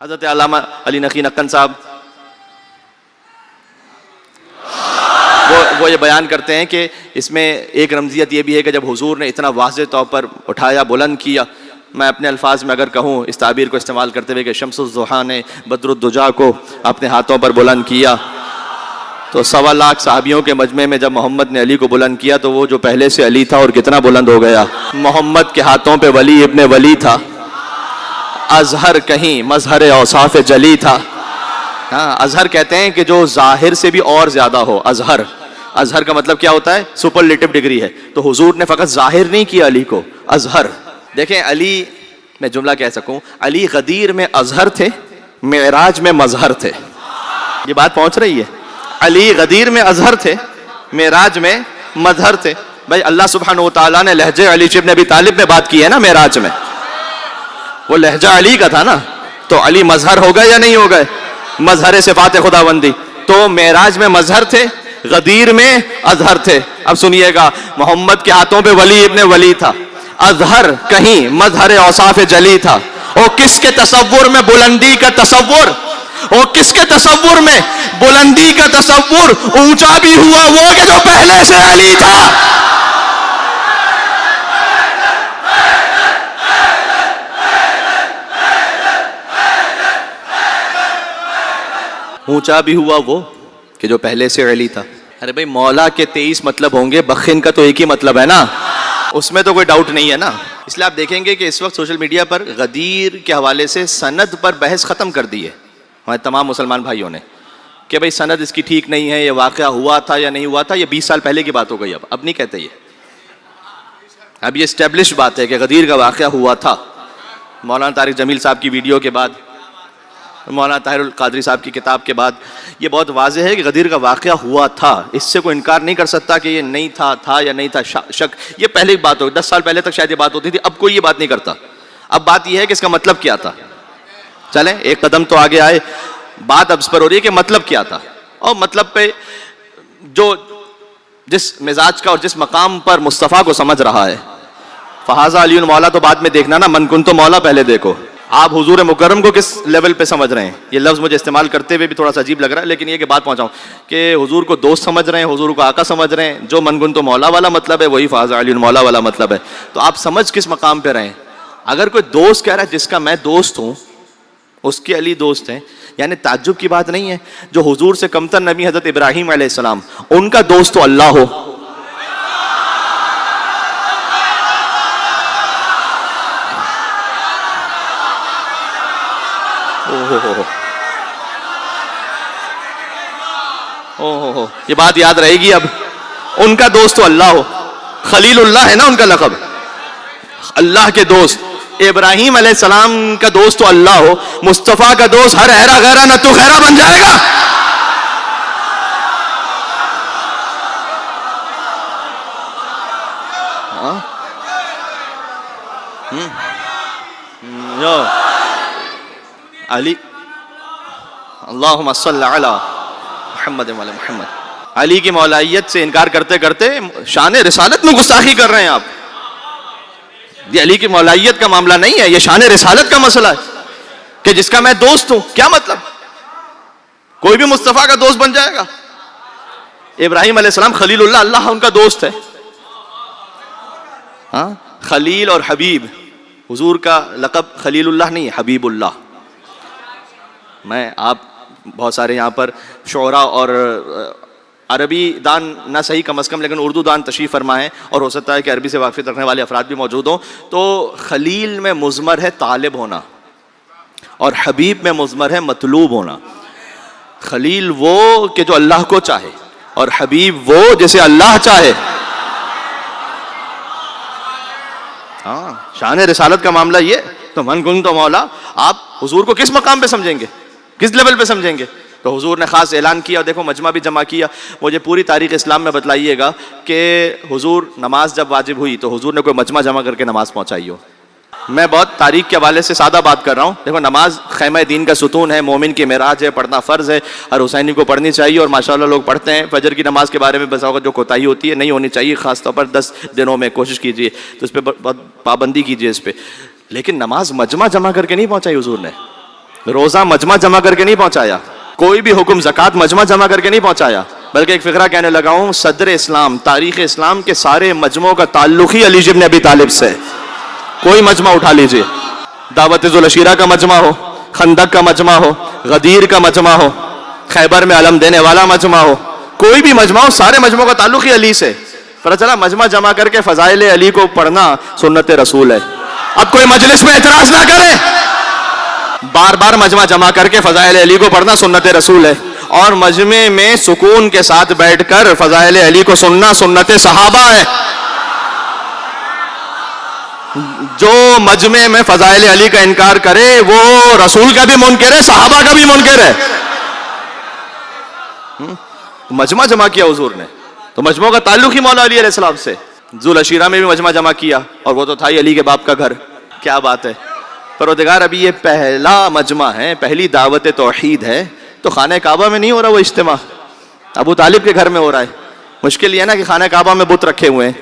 حضرت علامہ علی نقی نقن صاحب وہ یہ بیان کرتے ہیں کہ اس میں ایک رمزیت یہ بھی ہے کہ جب حضور نے اتنا واضح طور پر اٹھایا، بلند کیا، میں اپنے الفاظ میں اگر کہوں اس تعبیر کو استعمال کرتے ہوئے کہ شمس الضحیٰ نے بدر الدجا کو اپنے ہاتھوں پر بلند کیا، تو 1.25 لاکھ صحابیوں کے مجمع میں جب محمد نے علی کو بلند کیا تو وہ جو پہلے سے علی تھا اور کتنا بلند ہو گیا۔ محمد کے ہاتھوں پہ ولی ابن ولی تھا، اظہر کہیں مظہر اوصاف جلی تھا۔ ہاں، اظہر کہتے ہیں کہ جو ظاہر سے بھی اور زیادہ ہو۔ اظہر کا مطلب کیا ہوتا ہے؟ سپرلیٹو ڈگری ہے۔ تو حضور نے فقط ظاہر نہیں کیا علی کو، اظہر۔ دیکھیں علی، میں جملہ کہہ سکوں، علی غدیر میں اظہر تھے، معراج میں مظہر تھے۔ یہ بات پہنچ رہی ہے؟ علی غدیر میں اظہر تھے، معراج میں مظہر تھے۔ بھائی اللہ سبحانہ وتعالیٰ نے لہجے علی ابن ابی طالب میں بات کی ہے نا معراج میں، وہ لہجہ علی کا تھا نا، تو علی مظہر ہو گئے یا نہیں ہو گئے؟ مظہر صفات خداوندی۔ تو معراج میں مظہر تھے، غدیر میں اظہر تھے۔ اب سنیے گا، محمد کے ہاتھوں پہ ولی ابن ولی تھا، اظہر کہیں مظہر اوصاف جلی تھا۔ اور کس کے تصور میں بلندی کا تصور، اور کس کے تصور میں بلندی کا تصور اونچا بھی ہوا وہ کہ جو پہلے سے علی تھا۔ اونچا بھی ہوا وہ کہ جو پہلے سے علی تھا۔ ارے بھائی مولا کے 23 مطلب ہوں گے، بخن کا تو ایک ہی مطلب ہے نا، اس میں تو کوئی ڈاؤٹ نہیں ہے نا۔ اس لیے آپ دیکھیں گے کہ اس وقت سوشل میڈیا پر غدیر کے حوالے سے سند پر بحث ختم کر دی ہے ہمارے تمام مسلمان بھائیوں نے، کہ بھائی سند اس کی ٹھیک نہیں ہے، یہ واقعہ ہوا تھا یا نہیں ہوا تھا، یہ 20 سال پہلے کی بات ہو گئی۔ اب نہیں کہتے یہ، اب یہ اسٹیبلش بات ہے کہ غدیر کا واقعہ ہوا تھا۔ مولانا طارق جمیل صاحب کی ویڈیو کے بعد، مولانا طاہر القادری صاحب کی کتاب کے بعد یہ بہت واضح ہے کہ غدیر کا واقعہ ہوا تھا۔ اس سے کوئی انکار نہیں کر سکتا کہ یہ نہیں تھا یا نہیں تھا، شک۔ یہ پہلے کی بات ہو، 10 سال پہلے تک شاید یہ بات ہوتی تھی، اب کوئی یہ بات نہیں کرتا۔ اب بات یہ ہے کہ اس کا مطلب کیا تھا۔ چلیں ایک قدم تو آگے آئے، بات اب اس پر ہو رہی ہے کہ مطلب کیا تھا، اور مطلب پہ جو جس مزاج کا اور جس مقام پر مصطفیٰ کو سمجھ رہا ہے، فہذا علی مولا تو بعد میں دیکھنا نا، من کنت مولا پہلے دیکھو۔ آپ حضور مکرم کو کس لیول پہ سمجھ رہے ہیں؟ یہ لفظ مجھے استعمال کرتے ہوئے بھی تھوڑا سا عجیب لگ رہا ہے، لیکن یہ کہ بات پہنچاؤں کہ حضور کو دوست سمجھ رہے ہیں، حضور کو آقا سمجھ رہے ہیں۔ جو من کنت مولا والا مطلب ہے وہی فہذا علی مولا والا مطلب ہے۔ تو آپ سمجھ کس مقام پہ رہیں؟ اگر کوئی دوست کہہ رہا ہے جس کا میں دوست ہوں، اس کے علی دوست ہیں، یعنی تعجب کی بات نہیں ہے۔ جو حضور سے کمتر نبی حضرت ابراہیم علیہ السلام، ان کا دوست تو اللہ ہو۔ یہ بات یاد رہے گی اب، ان کا دوست تو اللہ ہو۔ خلیل اللہ ہے نا ان کا لقب، اللہ کے دوست۔ ابراہیم علیہ السلام کا دوست تو اللہ ہو، مصطفیٰ کا دوست ہر ہیرا غیرہ نہ تو خیرہ بن جائے گا۔ علی اللہم صلی علی محمد وعلی محمد۔ علی کی مولائیت سے انکار کرتے کرتے شان رسالت میں گستاخی کر رہے ہیں آپ۔ یہ علی کی مولائیت کا معاملہ نہیں ہے، یہ شان رسالت کا مسئلہ ہے کہ جس کا میں دوست ہوں۔ کیا مطلب؟ کوئی بھی مصطفیٰ کا دوست بن جائے گا؟ ابراہیم علیہ السلام خلیل اللہ، اللہ ان کا دوست ہے۔ ہاں، خلیل اور حبیب، حضور کا لقب خلیل اللہ نہیں ہے، حبیب اللہ۔ میں آپ بہت سارے یہاں پر شعراء اور عربی دان نہ صحیح کم از کم لیکن اردو دان تشریف فرما ہے، اور ہو سکتا ہے کہ عربی سے واقفیت رکھنے والے افراد بھی موجود ہوں۔ تو خلیل میں مضمر ہے طالب ہونا، اور حبیب میں مضمر ہے مطلوب ہونا۔ خلیل وہ کہ جو اللہ کو چاہے، اور حبیب وہ جسے اللہ چاہے۔ ہاں، شان رسالت کا معاملہ یہ۔ تو من کنت مولا، آپ حضور کو کس مقام پہ سمجھیں گے، کس لیول پہ سمجھیں گے؟ تو حضور نے خاص اعلان کیا، اور دیکھو مجمع بھی جمع کیا۔ مجھے پوری تاریخ اسلام میں بتلائیے گا کہ حضور نماز جب واجب ہوئی تو حضور نے کوئی مجمع جمع کر کے نماز پہنچائی ہو۔ میں بہت تاریخ کے حوالے سے سادہ بات کر رہا ہوں۔ دیکھو نماز خیمہ دین کا ستون ہے، مومن کی معراج ہے، پڑھنا فرض ہے، ہر حسینی کو پڑھنی چاہیے، اور ماشاءاللہ لوگ پڑھتے ہیں۔ فجر کی نماز کے بارے میں بس اوقات جو کوتاہی ہوتی ہے، نہیں ہونی چاہیے، خاص طور پر 10 دنوں میں کوشش کیجیے تو اس پہ بہت پابندی کیجیے اس پہ۔ لیکن نماز مجمع جمع کر کے نہیں پہنچائی حضور نے، روزہ مجمع جمع کر کے نہیں پہنچایا, کوئی بھی حکم زکوٰۃ مجمع جمع کر کے نہیں پہنچایا, بلکہ ایک فقرہ کہنے لگا ہوں, صدر اسلام, تاریخ اسلام کے سارے مجموعوں کا تعلق ہی علی بن ابی طالب سے. کوئی مجمع اٹھا لیجئے, دعوت ذو العشیرہ کا مجمع ہو, خندق کا مجمع ہو, غدیر کا مجمع ہو, خیبر میں علم دینے والا مجمع ہو, کوئی بھی مجمع ہو, سارے مجموعوں کا تعلق ہی علی سے. پتہ چلا مجمع جمع کر کے فضائل علی کو پڑھنا سنت رسول ہے. اب کوئی مجلس میں اعتراض نہ کرے, بار بار مجمع جمع کر کے فضائل علی کو پڑھنا سنت رسول ہے, اور مجمع میں سکون کے ساتھ بیٹھ کر فضائل علی کو سننا سنت صحابہ ہے. جو مجمع میں فضائل علی کا انکار کرے وہ رسول کا بھی منکر ہے, صحابہ کا بھی منکر ہے. مجمع جمع کیا حضور نے, تو مجموعہ کا تعلق ہی مولا علی علیہ السلام سے. ذو العشیرہ میں بھی مجمع جمع کیا, اور وہ تو تھا ہی علی کے باپ کا گھر. کیا بات ہے. پروردگار ابھی یہ پہلا مجمع ہے, پہلی دعوت توحید ہے, تو خانہ کعبہ میں نہیں ہو رہا وہ اجتماع, ابو طالب کے گھر میں ہو رہا ہے. مشکل یہ ہے نا کہ خانہ کعبہ میں بت رکھے ہوئے ہیں,